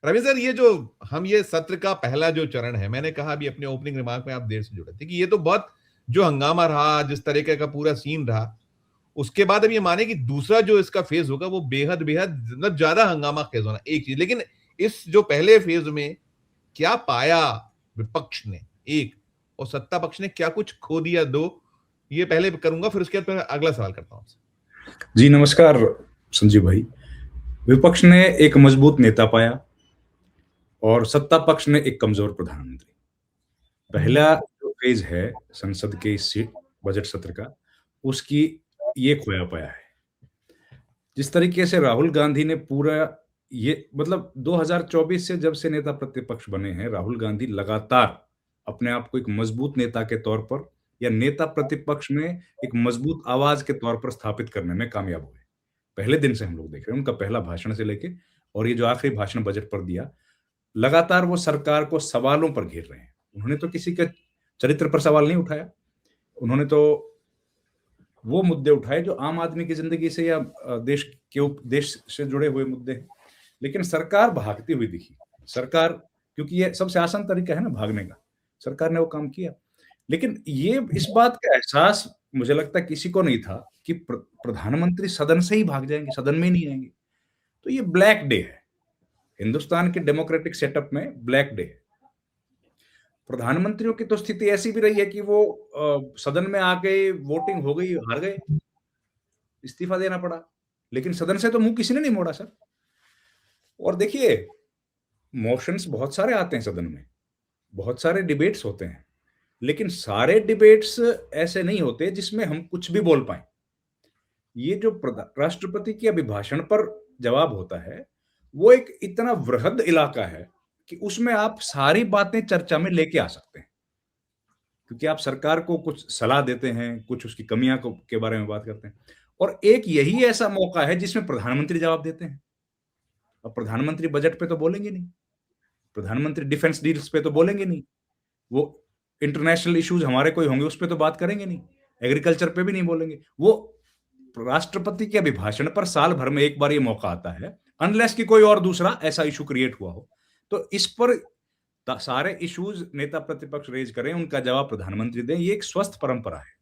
Ravi sir, ये सत्र का पहला जो चरण है, मैंने कहा अभी अपने ओपनिंग रिमार्क में, आप देर से जुड़े थे, कि ये तो बहुत जो हंगामा रहा, जिस तरीके का पूरा सीन रहा, उसके बाद अब ये माने कि दूसरा जो इसका फेज होगा वो बेहद बेहद मतलब ज्यादा हंगामा खेज होना एक चीज। लेकिन इस जो पहले फेज में क्या पाया विपक्ष ने एक, और सत्ता पक्ष ने क्या कुछ खो दिया दो, ये पहले करूंगा, फिर उसके बाद अगला सवाल करता हूं। जी नमस्कार संजीव भाई। विपक्ष ने एक मजबूत नेता पाया और सत्ता पक्ष ने एक कमजोर प्रधानमंत्री। पहला जो फेज है संसद के इस बजट सत्र का, उसकी ये खोया पाया है। जिस तरीके से राहुल गांधी ने पूरा ये मतलब 2024 से जब से नेता प्रतिपक्ष बने हैं, राहुल गांधी लगातार अपने आप को एक मजबूत नेता के तौर पर या नेता प्रतिपक्ष में एक मजबूत आवाज के तौर पर स्थापित करने में कामयाब हुए। पहले दिन से हम लोग देख रहे हैं उनका पहला भाषण से लेके और ये जो आखिरी भाषण बजट पर दिया, लगातार वो सरकार को सवालों पर घेर रहे हैं। उन्होंने तो किसी के चरित्र पर सवाल नहीं उठाया, उन्होंने तो वो मुद्दे उठाए जो आम आदमी की जिंदगी से या देश से जुड़े हुए मुद्दे हैं। लेकिन सरकार भागती हुई दिखी। सरकार, क्योंकि ये सबसे आसान तरीका है ना भागने का, सरकार ने वो काम किया। लेकिन ये इस बात का एहसास मुझे लगता है किसी को नहीं था कि प्रधानमंत्री सदन से ही भाग जाएंगे, सदन में ही नहीं आएंगे। तो ये ब्लैक डे है हिंदुस्तान के डेमोक्रेटिक सेटअप में, ब्लैक डे है। प्रधानमंत्रियों की तो स्थिति ऐसी भी रही है कि वो सदन में आके वोटिंग हो गई, हार गए, इस्तीफा देना पड़ा, लेकिन सदन से तो मुंह किसी ने नहीं मोड़ा सर। और देखिए, मोशंस बहुत सारे आते हैं सदन में, बहुत सारे डिबेट्स होते हैं, लेकिन सारे डिबेट्स ऐसे नहीं होते जिसमें हम कुछ भी बोल पाए। ये जो राष्ट्रपति के अभिभाषण पर जवाब होता है, वो एक इतना वृहद इलाका है कि उसमें आप सारी बातें चर्चा में लेके आ सकते हैं, क्योंकि आप सरकार को कुछ सलाह देते हैं, कुछ उसकी कमियां के बारे में बात करते हैं। और एक यही ऐसा मौका है जिसमें प्रधानमंत्री जवाब देते हैं। अब प्रधानमंत्री बजट पे तो बोलेंगे नहीं, प्रधानमंत्री डिफेंस डील्स पे तो बोलेंगे नहीं, वो इंटरनेशनल इश्यूज हमारे कोई होंगे उस पे तो बात करेंगे नहीं, एग्रीकल्चर पे भी नहीं बोलेंगे। वो राष्ट्रपति के अभिभाषण पर साल भर में एक बार ये मौका आता है, अनलेस कि कोई और दूसरा ऐसा इशू क्रिएट हुआ हो। तो इस पर सारे इश्यूज नेता प्रतिपक्ष रेज करें, उनका जवाब प्रधानमंत्री दें, ये एक स्वस्थ परंपरा है।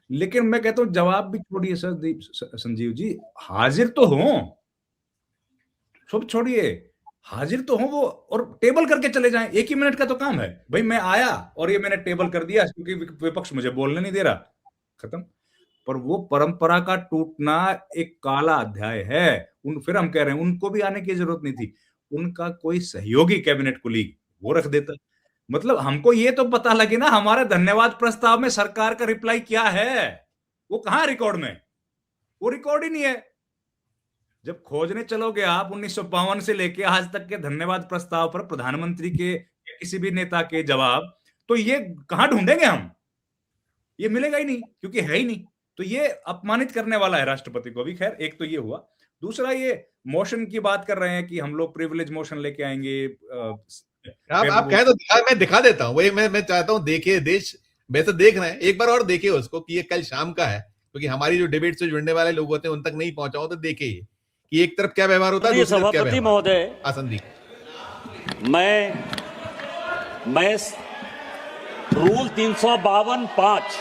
लेकिन मैं कहता हूं जवाब भी छोड़िए सर, संजीव जी, हाजिर तो हो, सब छोड़िए, हाजिर तो हो वो, और टेबल करके चले जाएं। एक ही मिनट का तो काम है भाई, मैं आया और ये मैंने टेबल कर दिया क्योंकि विपक्ष मुझे बोलने नहीं दे रहा, खत्म। पर वो परंपरा का टूटना एक काला अध्याय है। फिर हम कह रहे हैं उनको भी आने की जरूरत नहीं थी, उनका कोई सहयोगी कैबिनेट कुलीग वो रख देता। मतलब हमको ये तो पता लगे ना हमारे धन्यवाद प्रस्ताव में सरकार का रिप्लाई क्या है, वो कहां रिकॉर्ड में, वो रिकॉर्ड ही नहीं है। जब खोजने चलोगे आप 1952 से लेके आज तक के धन्यवाद प्रस्ताव पर प्रधानमंत्री के या किसी भी नेता के जवाब, तो ये कहां ढूंढेंगे हम, ये मिलेगा ही नहीं, क्योंकि है ही नहीं। तो ये अपमानित करने वाला है राष्ट्रपति को भी। खैर, एक तो ये हुआ। दूसरा, ये मोशन की बात कर रहे हैं कि हम लोग प्रिविलेज मोशन लेके आएंगे। आप कहें तो मैं दिखा देता हूं, वही मैं चाहता हूं, देखिए देश वैसे देख रहे हैं, एक बार और देखिए उसको कि ये कल शाम का है, क्योंकि हमारी जो डिबेट से जुड़ने वाले लोग होते हैं उन तक नहीं पहुंचा हो, तो देखिए कि एक तरफ क्या व्यवहार होता है, दूसरी तरफ क्या व्यवहार। महोदय, आसंदी, मैं रूल 352(5)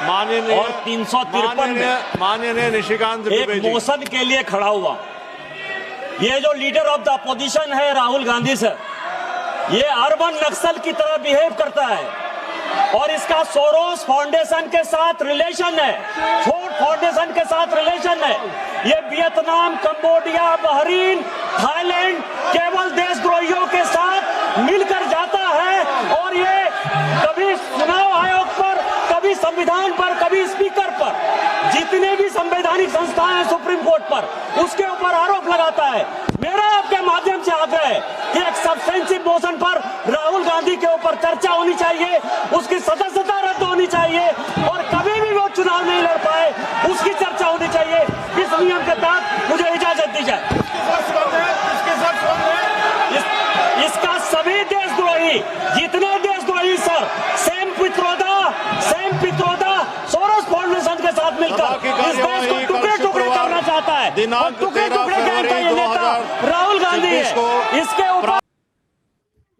माननीय और 353 में माननीय निशिकांत एक मोशन के लिए खड़ा हुआ। ये जो लीडर ऑफ द अपोजिशन है राहुल गांधी सर, ये अर्बन नक्सल की तरह बिहेव करता है और इसका सोरोस फाउंडेशन के साथ रिलेशन है, फोर्ड फाउंडेशन के साथ रिलेशन है। ये वियतनाम, कंबोडिया, बहरीन, थाईलैंड केवल देशद्रोहियों के साथ मिलकर जाता है और ये कभी चुनाव आयोग पर, कभी संविधान पर, कभी स्पीकर पर, जितने भी संवैधानिक संस्थाएं हैं सुप्रीम कोर्ट पर, उसके ऊपर आरोप लगाता है। मेरा आपके माध्यम से आग्रह है कि एक सब्सटेंसिव मोशन पर राहुल गांधी के ऊपर चर्चा होनी चाहिए, उसकी सदस्यता रद्द होनी चाहिए और कभी भी वो चुनाव नहीं लड़ पाए उसकी चर्चा होनी चाहिए। इस नियम के तहत मुझे इजाजत दी जाए। इसका सभी देशद्रोही, जितने देशद्रोही sir, same Pitroda Soros foundation के साथ मिलकर इस देश को टुकड़े टुकड़े करना चाहिए। चाहता है। दिनांक और टुकड़े 13 टुकड़े गैंग का ये फरवरी नेता राहुल गांधी 2024 है। को इसके ऊपर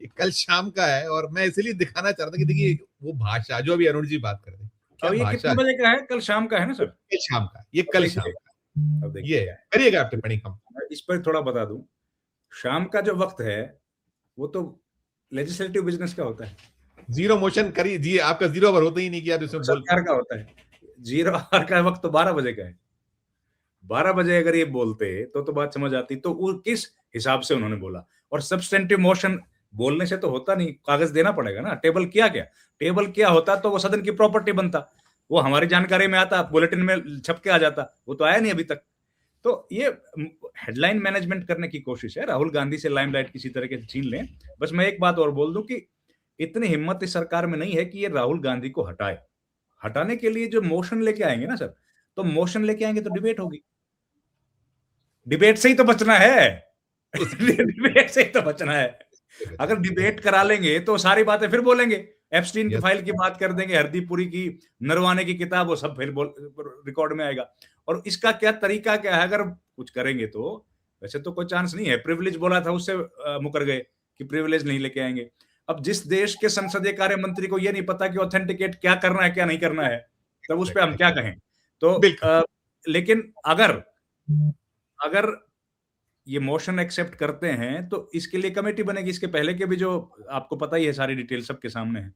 ये कल शाम का है और मैं इसलिए दिखाना चाह रहा था कि देखिए वो भाषा जो अभी अरुण जी बात कर रहे हैं, क्या अब ये भाषा कितने है। बजे का है? कल शाम का है ना सर? कल शाम का, ये अब कल देखिए, शाम का, अब देखिए ये क्या है। करिएगा आप टिप्पणी हम। मैं इस पर थोड़ा बता दूं, शाम का जो वक्त है वो तो लेजिस्लेटिव बिजनेस का होता है, जीरो मोशन करिए जी, आपका जीरो ओवर होता ही नहीं कि आप इसमें बोल सरकार का होता है। जीरो आवर का वक्त तो 12 बजे का है। 12 बजे अगर ये बोलते तो बात समझ आती। तो वो किस हिसाब से उन्होंने बोला? और सब्सटेंटिव मोशन बोलने से तो होता नहीं, कागज देना पड़ेगा ना। टेबल क्या क्या, टेबल क्या होता तो वो सदन की प्रॉपर्टी बनता, वो हमारी जानकारी में आता, बुलेटिन में छप के आ जाता, वो तो आया नहीं अभी तक। तो ये हेडलाइन मैनेजमेंट करने की कोशिश है। राहुल गांधी से लाइमलाइट किसी तरह के छीन लें। बस मैं एक बात और बोल दूं कि इतनी हिम्मत इस सरकार में नहीं है कि ये राहुल गांधी को हटाए। हटाने के लिए जो मोशन लेके आएंगे ना सर, तो मोशन लेके आएंगे तो डिबेट होगी। डिबेट से ही तो बचना है। डिबेट से ही तो बचना है। अगर डिबेट करा लेंगे तो सारी बातें फिर बोलेंगे। एप्स्टीन की फाइल की बात कर देंगे, हरदीपुरी की, नरवाने की किताब, वो सब फिर रिकॉर्ड में आएगा। और इसका क्या तरीका क्या है? अगर कुछ करेंगे तो वैसे तो कोई चांस नहीं है। प्रिविलेज बोला था, उससे मुकर गए कि प्रिविलेज नहीं लेके आएंगे। अब जिस देश के संसदीय कार्य मंत्री को यह नहीं पता कि ऑथेंटिकेट क्या करना है क्या नहीं करना है, तब उस पर हम क्या कहें? तो लेकिन अगर ये मोशन एक्सेप्ट करते हैं तो इसके लिए कमेटी बनेगी। इसके पहले के भी जो आपको पता ही है, सारी डिटेल सबके सामने है।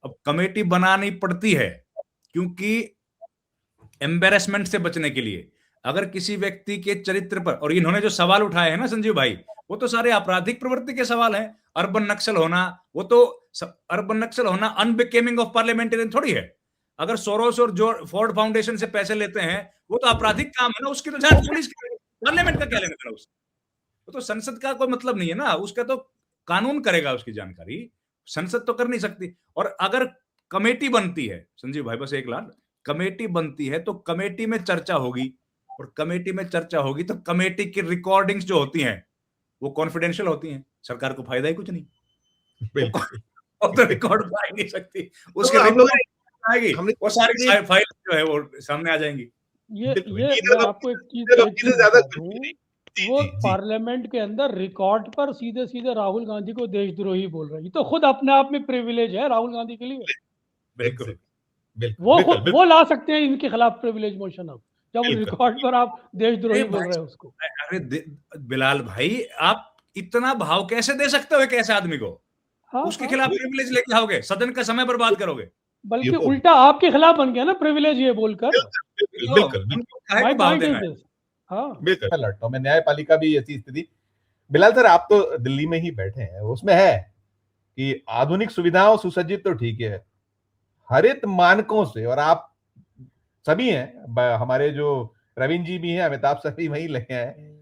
अब कमेटी बनानी पड़ती है क्योंकि एम्बेरसमेंट से बचने के लिए। अगर किसी व्यक्ति के चरित्र पर, और इन्होंने जो सवाल उठाए हैं ना संजीव भाई, वो तो सारे आपराधिक प्रवृत्ति के सवाल हैं। अर्बन नक्सल होना, वो तो अर्बन नक्सल होना अनबिकेमिंग ऑफ पार्लियामेंटेरियन थोड़ी है। अगर सोरोस और जो फोर्ड फाउंडेशन से पैसे लेते हैं वो तो आपराधिक काम है ना, उसकी तो जांच पुलिस की, पार्लियामेंट का क्या लेना देना उससे? वो तो संसद का कोई मतलब नहीं है ना, उसका तो कानून करेगा उसकी जानकारी, संसद तो कर नहीं सकती। और अगर कमेटी बनती है संजीव भाई, बस एक लाख कमेटी बनती है तो कमेटी में चर्चा होगी, और कमेटी में चर्चा होगी तो कमेटी की रिकॉर्डिंग्स जो होती हैं वो कॉन्फिडेंशियल होती हैं। सरकार को फायदा ही कुछ नहीं, वो तो रिकॉर्ड पा ही नहीं सकती। उसके हम लोग आएगी, वो सारी फाइल जो है वो सामने आ जाएंगी। ये मैं आपको एक चीज बता दूं, वो पार्लियामेंट के अंदर रिकॉर्ड पर सीधे सीधे राहुल गांधी को देशद्रोही बोल रही, तो खुद अपने आप में प्रिविलेज है राहुल गांधी के लिए। बिल्कुल वो ला सकते हैं इनके खिलाफ प्रिविलेज मोशन। अब जब रिकॉर्ड पर आप देशद्रोही बोल रहे हैं उसको। अरे बिलाल भाई, आप इतना भाव कैसे दे सकते हो एक ऐसे आदमी को? उसके खिलाफ प्रिविलेज लेके आओगे, सदन का समय बर्बाद करोगे। बल्कि उल्टा आपके खिलाफ बन गया ना प्रिविलेज ये बोलकर। बिल्कुल लड़ता हूं मैं, न्यायपालिका भी ऐसी स्थिति। बिलाल सर, आप तो दिल्ली में ही बैठे हैं, उसमें है कि आधुनिक सुविधाओं सुसज्जित तो ठीक है, हरित मानकों से, और आप सभी हैं, हमारे जो रविंद्र जी भी हैं, अमिताभ सर भी वहीं लगे हैं,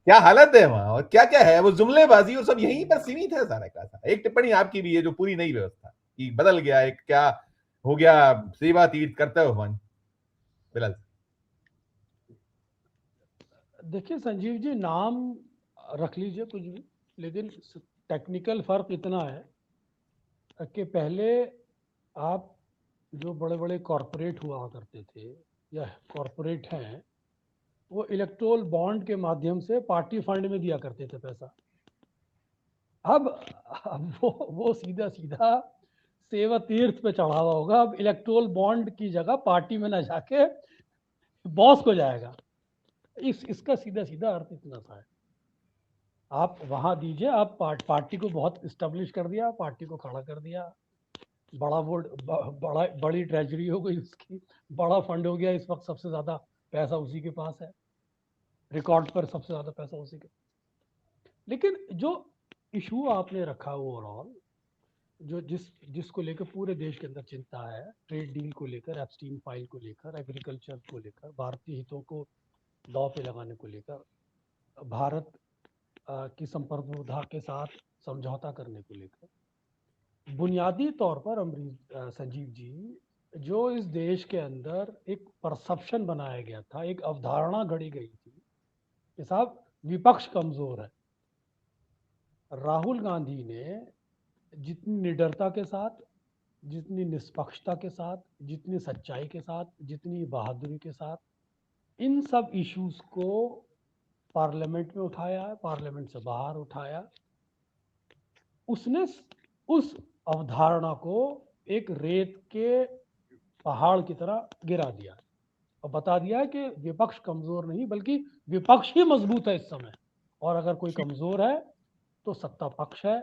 क्या हालत है वहां और क्या क्या है, वो जुमलेबाजी और सब यहीं पर सीमित है सारा का सारा। एक टिप्पणी आपकी भी है, जो पूरी नई व्यवस्था कि बदल गया, एक क्या हो गया, सेवा तीर्थ कर्तव्य भवन। बिलाल देखिए संजीव जी, नाम रख लीजिए कुछ भी, लेकिन टेक्निकल फर्क इतना है कि पहले आप जो बड़े बड़े कॉरपोरेट हुआ करते थे या कॉरपोरेट हैं, वो इलेक्टोरल बॉन्ड के माध्यम से पार्टी फंड में दिया करते थे पैसा। अब वो सीधा सीधा सेवा तीर्थ पे चढ़ा हुआ होगा। अब इलेक्टोरल बॉन्ड की जगह पार्टी में ना जाके बॉस को जाएगा। इसका सीधा सीधा अर्थ इतना सा है। आप वहां दीजिए, आप पार्टी को बहुत इस्टेब्लिश कर दिया, पार्टी को खड़ा कर दिया, बड़ा बोर्ड, बड़ी ट्रेजरी हो गई उसकी, बड़ा फंड हो गया। इस वक्त सबसे ज्यादा पैसा उसी के पास है, रिकॉर्ड पर सबसे ज्यादा पैसा उसी के। लेकिन जो इशू आपने रखा ओवरऑल, जो जिसको लेकर पूरे देश के अंदर चिंता है, ट्रेड डील को लेकर, एप्स्टीन फाइल को लेकर, एग्रीकल्चर को लेकर, भारतीय हितों को दांव पे लगाने को लेकर, भारत की संप्रभुता के साथ समझौता करने को लेकर, बुनियादी तौर पर संजीव जी, जो इस देश के अंदर एक परसेप्शन बनाया गया था, एक अवधारणा गढ़ी गई थी कि साहब विपक्ष कमजोर है। राहुल गांधी ने जितनी निडरता के साथ, जितनी निष्पक्षता के साथ, जितनी सच्चाई के साथ, जितनी बहादुरी के साथ इन सब इश्यूज को पार्लियामेंट में उठाया, पार्लियामेंट से बाहर उठाया। उसने उस अवधारणा को एक रेत के पहाड़ की तरह गिरा दिया और बता दिया कि विपक्ष कमजोर नहीं बल्कि विपक्ष ही मजबूत है इस समय, और अगर कोई कमजोर है तो सत्ता पक्ष है,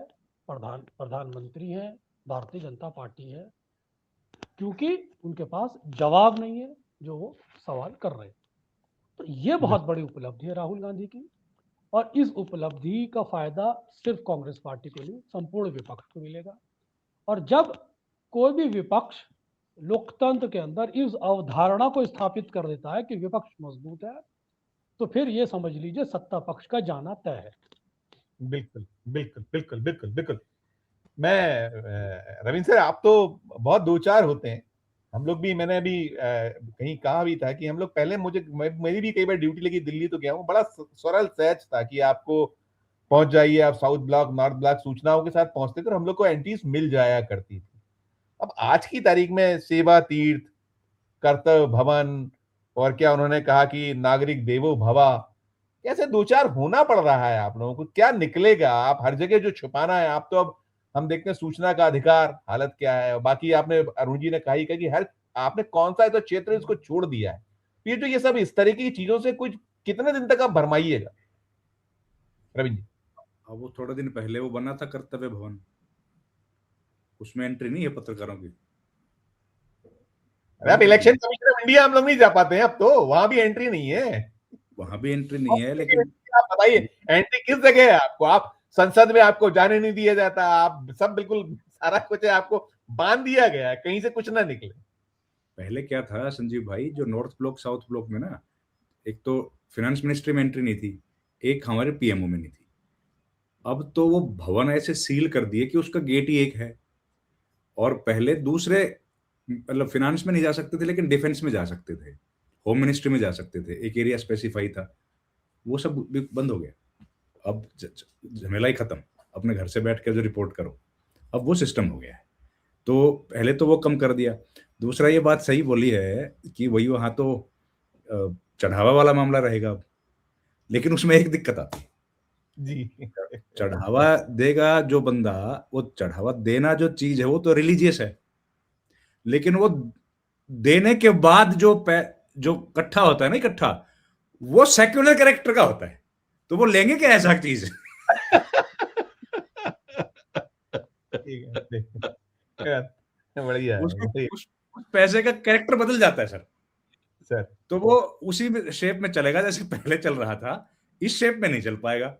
प्रधानमंत्री है, भारतीय जनता पार्टी है, क्योंकि उनके पास जवाब नहीं है जो वो सवाल कर रहे हैं। तो ये बहुत बड़ी उपलब्धि है राहुल गांधी की, और इस उपलब्धि का फायदा सिर्फ कांग्रेस पार्टी को नहीं, संपूर्ण विपक्ष को मिलेगा। और जब कोई भी विपक्ष लोकतंत्र के अंदर इस अवधारणा को स्थापित कर देता है कि विपक्ष मजबूत है, तो फिर ये समझ लीजिए सत्ता पक्ष का जाना तय है। बिल्कुल बिल्कुल बिल्कुल बिल्कुल बिल्कुल। मैं रविंद्र सर, आप तो बहुत दो चार होते हैं। हम लोग भी, मैंने अभी कहीं कहा भी था कि हम लोग पहले, मेरी भी कई बार ड्यूटी लगी, दिल्ली तो गया हूँ, बड़ा सरल सहज था कि आपको पहुंच जाइए, आप साउथ ब्लॉक नॉर्थ ब्लॉक सूचनाओं के साथ पहुंचते थे और हम लोग को एंट्रीज मिल जाया करती थी। अब आज की तारीख में सेवा तीर्थ, कर्तव्य भवन, और क्या उन्होंने कहा कि नागरिक देवो भवा, कैसे दो चार होना पड़ रहा है आप लोगों को, क्या निकलेगा? आप हर जगह जो छुपाना है, आप तो अब हम देखते हैं सूचना का अधिकार हालत क्या है। बाकी आपने, अरुण जी ने कहा ही कि हर आपने कौन सा है तो क्षेत्र इसको छोड़ दिया है। ये जो ये सब इस तरीके की चीजों से कुछ कितने दिन तक आप भरमाइएगा रविंद्र जी? अब वो थोड़े दिन पहले वो बना था कर्तव्य भवन, उसमें एंट्री नहीं है पत्रकारों की। अरे आप इलेक्शन कमीशन ऑफ इंडिया हम लोग नहीं जा पाते हैं अब तो, वहां भी एंट्री नहीं है। वहां भी एंट्री नहीं है, लेकिन आप बताइए एंट्री किस जगह है आपको? आप संसद में आपको जाने नहीं दिया जाता, आप सब बिल्कुल सारा कुछ है, आपको बांध दिया गया है, कहीं से कुछ ना निकले। पहले क्या था संजीव भाई, जो नॉर्थ ब्लॉक साउथ ब्लॉक में ना, एक तो फाइनेंस मिनिस्ट्री में एंट्री नहीं थी, एक हमारे पीएमओ में नहीं थी। अब तो वो भवन ऐसे सील कर दिए कि उसका गेट ही एक है। और पहले दूसरे, मतलब फाइनेंस में नहीं जा सकते थे लेकिन डिफेंस में जा सकते थे, होम मिनिस्ट्री में जा सकते थे, एक एरिया स्पेसिफाई था, वो सब भी बंद हो गया। अब झमेला ही खत्म, अपने घर से बैठ कर जो रिपोर्ट करो, अब वो सिस्टम हो गया है। तो पहले तो वो कम कर दिया। दूसरा, ये बात सही बोली है कि वही वहां तो चढ़ावा वाला मामला रहेगा अब, लेकिन उसमें एक दिक्कत आती है जी। चढ़ावा देगा जो बंदा, वो चढ़ावा देना जो चीज है वो तो रिलीजियस है, लेकिन वो देने के बाद जो इकट्ठा होता है ना, इकट्ठा, वो सेक्युलर कैरेक्टर का होता है। तो वो लेंगे क्या ऐसा चीज? बढ़िया। उस पैसे का कैरेक्टर बदल जाता है सर। तो वो उसी शेप में चलेगा जैसे पहले चल रहा था, इस शेप में नहीं चल पाएगा।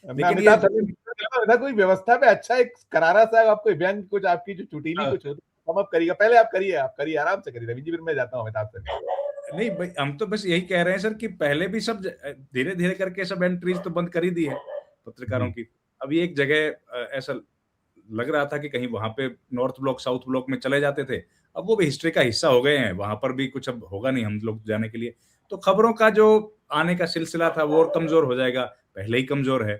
लेकिन ये कोई व्यवस्था पे अच्छा एक करारा सा आपको व्यंग कुछ, आपकी जो चुटीली कुछ हो तो हम करिएगा। पहले आप करिए आराम से करिए रवि जी, फिर मैं जाता हूँ अमिताभ सर। नहीं भाई, हम तो बस यही कह रहे हैं सर कि पहले भी सब धीरे धीरे करके सब एंट्रीज तो बंद कर ही दी है पत्रकारों की। अभी एक जगह ऐसा लग रहा था कि कहीं वहां पे नॉर्थ ब्लॉक साउथ ब्लॉक में चले जाते थे, अब वो भी हिस्ट्री का हिस्सा हो गए हैं, वहां पर भी कुछ अब होगा नहीं हम लोग जाने के लिए। तो खबरों का जो आने का सिलसिला था वो और कमजोर हो जाएगा, पहले ही कमजोर है।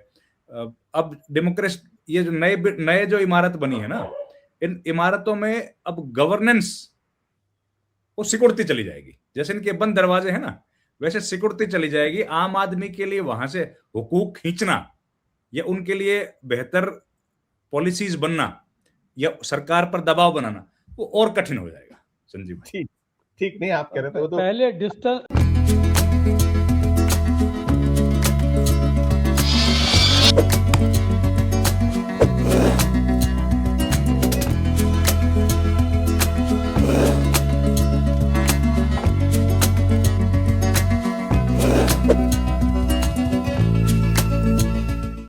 अब डेमोक्रेसी, ये जो नए जो इमारत बनी है ना, इन इमारतों में अब गवर्नेंस वो सिकुड़ती चली जाएगी। जैसे इनके बंद दरवाजे हैं ना, वैसे सिकुड़ती चली जाएगी। आम आदमी के लिए वहां से हुकूक खींचना या उनके लिए बेहतर पॉलिसीज बनना या सरकार पर दबाव बनाना वो और कठिन हो जाएगा संजीव भाई। ठीक नहीं, आप कह रहे थे वो तो पहले डिस्टेंस